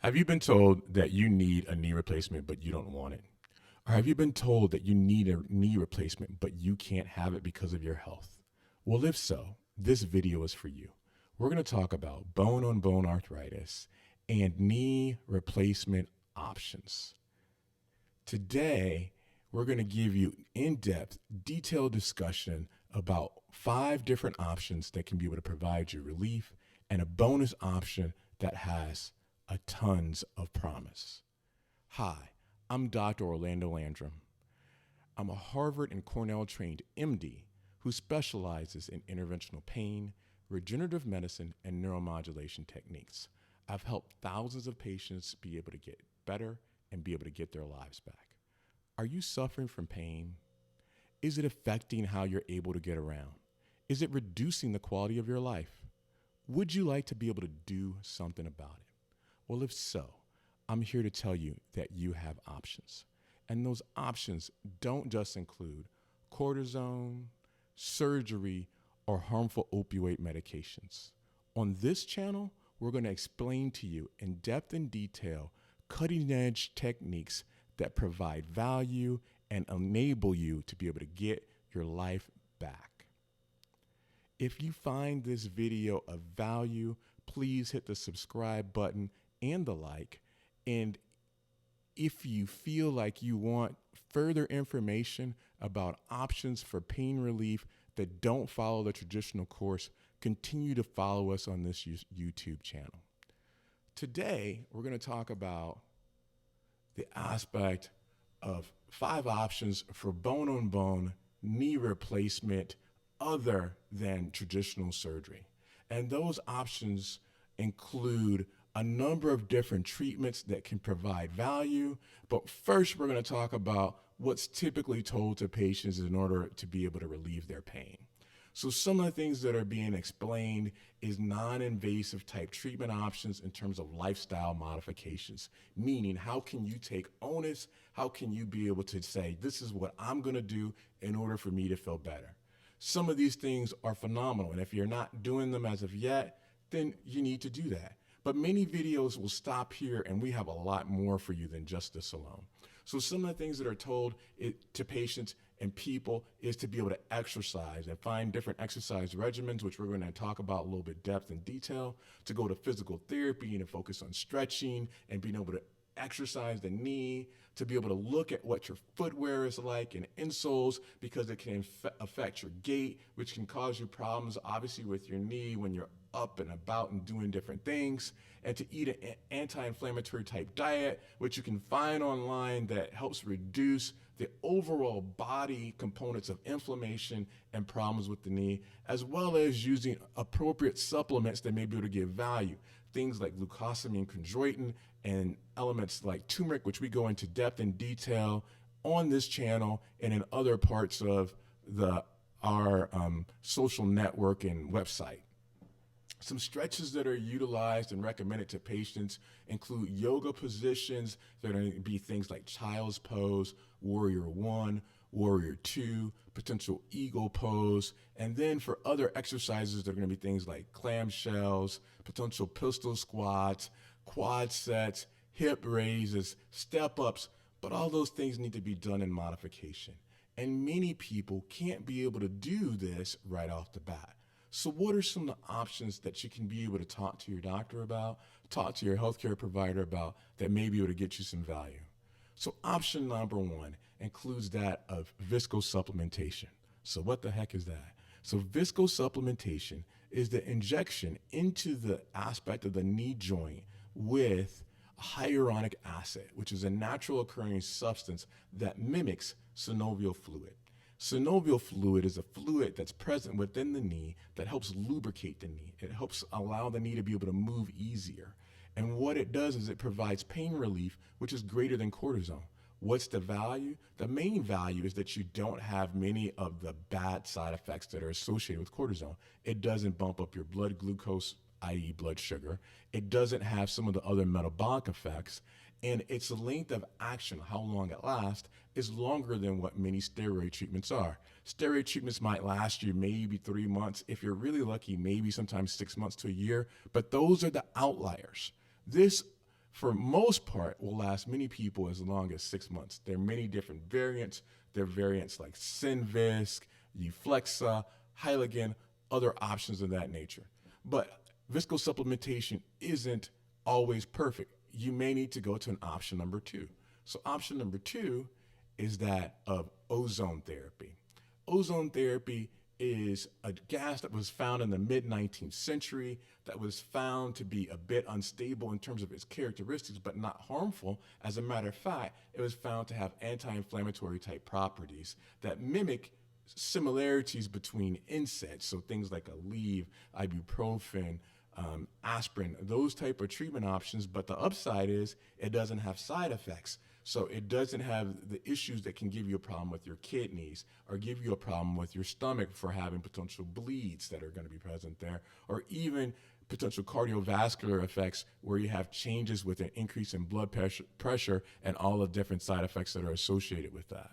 Have you been told that you need a knee replacement, but you don't want it? Or have you been told that you need a knee replacement, but you can't have it because of your health? Well, if so, this video is for you. We're going to talk about bone on bone arthritis and knee replacement options. Today, we're going to give you in-depth, detailed discussion about 5 different options that can be able to provide you relief and a bonus option that has a tons of promise. Hi, I'm Dr. Orlando Landrum. I'm a Harvard and Cornell trained MD who specializes in interventional pain, regenerative medicine, and neuromodulation techniques. I've helped thousands of patients be able to get better and be able to get their lives back. Are you suffering from pain? Is it affecting how you're able to get around? Is it reducing the quality of your life? Would you like to be able to do something about it? Well, if so, I'm here to tell you that you have options. And those options don't just include cortisone, surgery, or harmful opioid medications. On this channel, we're going to explain to you in depth and detail cutting-edge techniques that provide value and enable you to be able to get your life back. If you find this video of value, please hit the subscribe button and the like. And if you feel like you want further information about options for pain relief that don't follow the traditional course, continue to follow us on this YouTube channel. Today, we're going to talk about the aspect of 5 options for bone-on-bone knee replacement other than traditional surgery. And those options include a number of different treatments that can provide value. But first, we're going to talk about what's typically told to patients in order to be able to relieve their pain. So some of the things that are being explained is non-invasive type treatment options in terms of lifestyle modifications, meaning how can you take onus, how can you be able to say, this is what I'm going to do in order for me to feel better. Some of these things are phenomenal, and if you're not doing them as of yet, then you need to do that. But many videos will stop here, and we have a lot more for you than just this alone. So some of the things that are told to patients and people is to be able to exercise and find different exercise regimens, which we're going to talk about a little bit depth and detail, to go to physical therapy and focus on stretching and being able to exercise the knee, to be able to look at what your footwear is like and insoles, because it can affect your gait, which can cause you problems, obviously, with your knee when you're up and about and doing different things, and to eat an anti-inflammatory type diet, which you can find online, that helps reduce the overall body components of inflammation and problems with the knee, as well as using appropriate supplements that may be able to give value. Things like glucosamine, chondroitin, and elements like turmeric, which we go into depth and detail on this channel and in other parts of our social network and website. Some stretches that are utilized and recommended to patients include yoga positions that are going to be things like child's pose, warrior 1, warrior 2, potential eagle pose, and then for other exercises, they're going to be things like clamshells, potential pistol squats, quad sets, hip raises, step ups, but all those things need to be done in modification. And many people can't be able to do this right off the bat. So what are some of the options that you can be able to talk to your doctor about, talk to your healthcare provider about, that may be able to get you some value? So option number 1 includes that of viscosupplementation. So what the heck is that? So viscosupplementation is the injection into the aspect of the knee joint with hyaluronic acid, which is a natural occurring substance that mimics synovial fluid. Synovial fluid is a fluid that's present within the knee that helps lubricate the knee. It helps allow the knee to be able to move easier. And what it does is it provides pain relief, which is greater than cortisone. What's the value? The main value is that you don't have many of the bad side effects that are associated with cortisone. It doesn't bump up your blood glucose, i.e. blood sugar. It doesn't have some of the other metabolic effects. And its length of action, how long it lasts, is longer than what many steroid treatments are. Steroid treatments might last you maybe 3 months. If you're really lucky, maybe sometimes 6 months to a year, but those are the outliers. This for most part, will last many people as long as 6 months. There are many different variants. There are variants like Synvisc, Euflexa, Hyligan, other options of that nature. But viscosupplementation isn't always perfect. You may need to go to an option number two. So option number two is that of ozone therapy. Ozone therapy is a gas that was found in the mid-19th century that was found to be a bit unstable in terms of its characteristics, but not harmful. As a matter of fact, it was found to have anti-inflammatory type properties that mimic similarities between NSAIDs, so things like Aleve, ibuprofen, aspirin, those type of treatment options. But the upside is it doesn't have side effects. So it doesn't have the issues that can give you a problem with your kidneys or give you a problem with your stomach for having potential bleeds that are going to be present there, or even potential cardiovascular effects where you have changes with an increase in blood pressure and all the different side effects that are associated with that.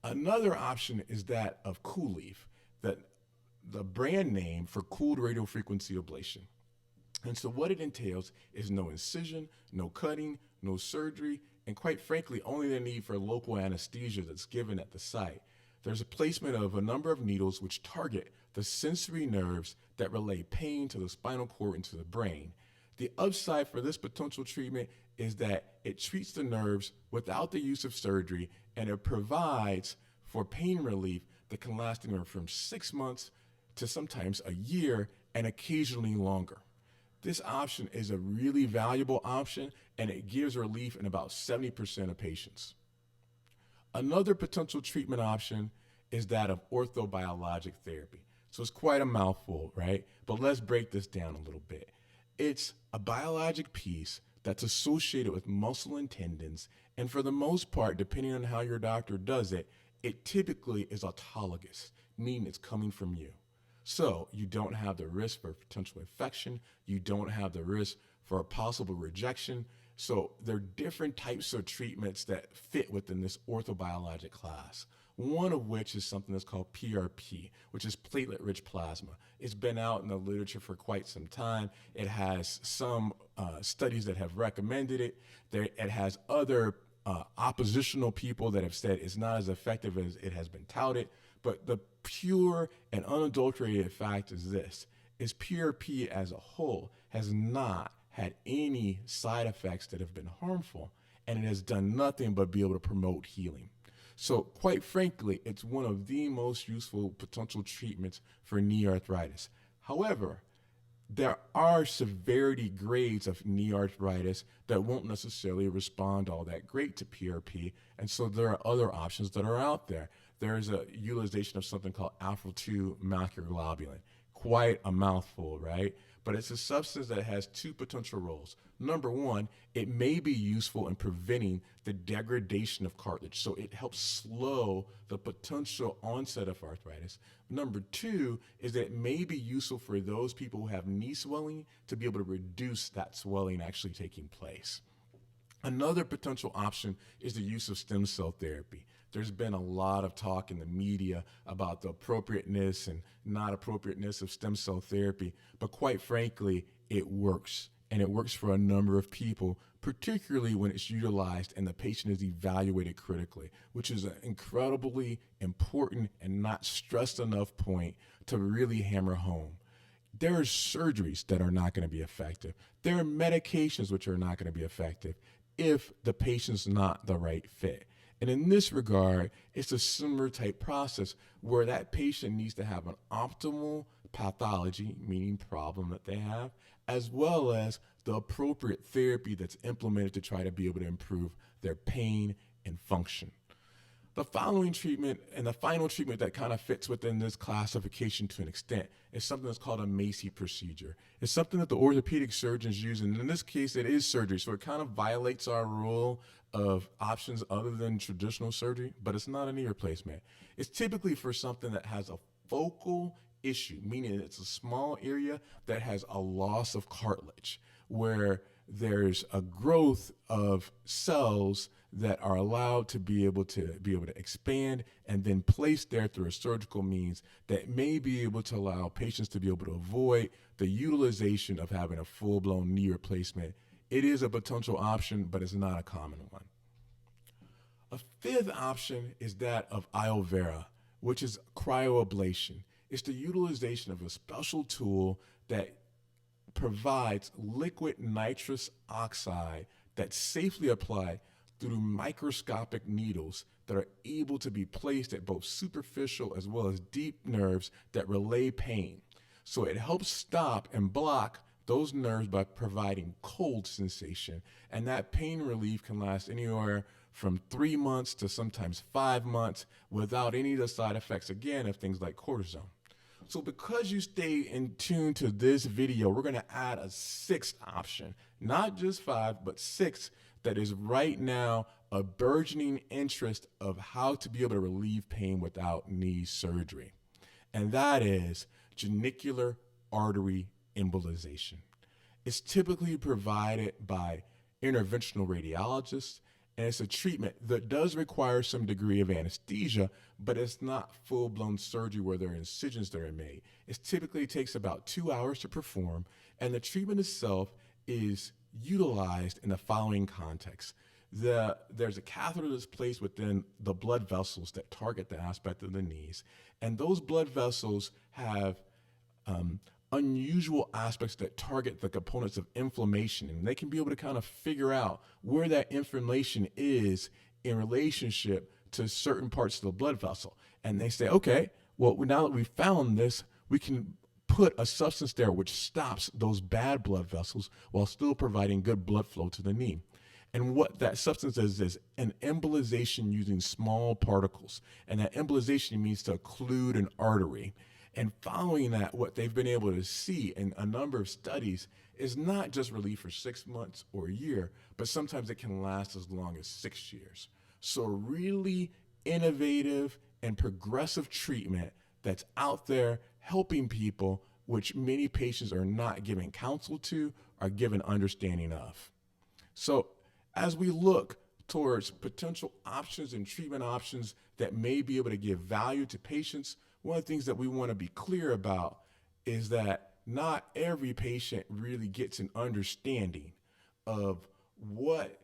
Another option is that of Coolif, that the brand name for cooled radiofrequency ablation. And so what it entails is no incision, no cutting, no surgery, and quite frankly, only the need for local anesthesia that's given at the site. There's a placement of a number of needles which target the sensory nerves that relay pain to the spinal cord and to the brain. The upside for this potential treatment is that it treats the nerves without the use of surgery, and it provides for pain relief that can last anywhere from 6 months to sometimes a year and occasionally longer. This option is a really valuable option, and it gives relief in about 70% of patients. Another potential treatment option is that of orthobiologic therapy. So it's quite a mouthful, right? But let's break this down a little bit. It's a biologic piece that's associated with muscle and tendons, and for the most part, depending on how your doctor does it, it typically is autologous, meaning it's coming from you. So you don't have the risk for potential infection. You don't have the risk for a possible rejection. So there are different types of treatments that fit within this orthobiologic class. One of which is something that's called PRP, which is platelet-rich plasma. It's been out in the literature for quite some time. It has some studies that have recommended it. It has other oppositional people that have said it's not as effective as it has been touted. But the pure and unadulterated fact is this, is PRP as a whole has not had any side effects that have been harmful, and it has done nothing but be able to promote healing. So quite frankly, it's one of the most useful potential treatments for knee arthritis. However, there are severity grades of knee arthritis that won't necessarily respond all that great to PRP, and so there are other options that are out there. There's a utilization of something called alpha-2 macroglobulin. Quite a mouthful, right? But it's a substance that has two potential roles. Number one, it may be useful in preventing the degradation of cartilage, so it helps slow the potential onset of arthritis. Number two is that it may be useful for those people who have knee swelling to be able to reduce that swelling actually taking place. Another potential option is the use of stem cell therapy. There's been a lot of talk in the media about the appropriateness and not appropriateness of stem cell therapy, but quite frankly, it works. And it works for a number of people, particularly when it's utilized and the patient is evaluated critically, which is an incredibly important and not stressed enough point to really hammer home. There are surgeries that are not going to be effective. There are medications which are not going to be effective if the patient's not the right fit. And in this regard, it's a similar type process where that patient needs to have an optimal pathology, meaning problem that they have, as well as the appropriate therapy that's implemented to try to be able to improve their pain and function. The following treatment and the final treatment that kind of fits within this classification to an extent is something that's called a Macy procedure. It's something that the orthopedic surgeons use, and in this case, it is surgery, so it kind of violates our rule of options other than traditional surgery, but it's not a knee replacement. It's typically for something that has a focal issue, meaning it's a small area that has a loss of cartilage, where there's a growth of cells that are allowed to be able to expand and then placed there through a surgical means that may be able to allow patients to be able to avoid the utilization of having a full-blown knee replacement It is a potential option, but it's not a common one. A fifth option is that of iovera, which is cryoablation. It's the utilization of a special tool that provides liquid nitrous oxide that's safely applied through microscopic needles that are able to be placed at both superficial as well as deep nerves that relay pain. So it helps stop and block those nerves by providing cold sensation, and that pain relief can last anywhere from 3 months to sometimes 5 months without any of the side effects, again, of things like cortisone. So because you stay in tune to this video, we're going to add a sixth option, not just 5, but 6, that is right now a burgeoning interest of how to be able to relieve pain without knee surgery. And that is genicular artery embolization. It's typically provided by interventional radiologists, and it's a treatment that does require some degree of anesthesia, but it's not full-blown surgery where there are incisions that are made. It typically takes about 2 hours to perform, and the treatment itself is utilized in the following context. There's a catheter that's placed within the blood vessels that target the aspect of the knees, and those blood vessels have unusual aspects that target the components of inflammation, and they can be able to kind of figure out where that inflammation is in relationship to certain parts of the blood vessel. And they say, okay, well, now that we've found this, we can put a substance there which stops those bad blood vessels while still providing good blood flow to the knee. And what that substance is an embolization using small particles. And that embolization means to occlude an artery. And following that, what they've been able to see in a number of studies is not just relief for 6 months or a year, but sometimes it can last as long as 6 years. So really innovative and progressive treatment that's out there helping people, which many patients are not given counsel to, are given understanding of. So as we look towards potential options and treatment options that may be able to give value to patients, one of the things that we want to be clear about is that not every patient really gets an understanding of what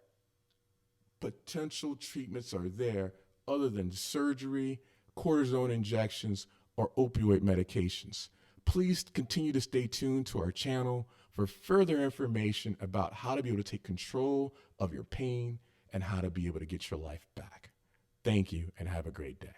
potential treatments are there other than surgery, cortisone injections, or opioid medications. Please continue to stay tuned to our channel for further information about how to be able to take control of your pain and how to be able to get your life back. Thank you and have a great day.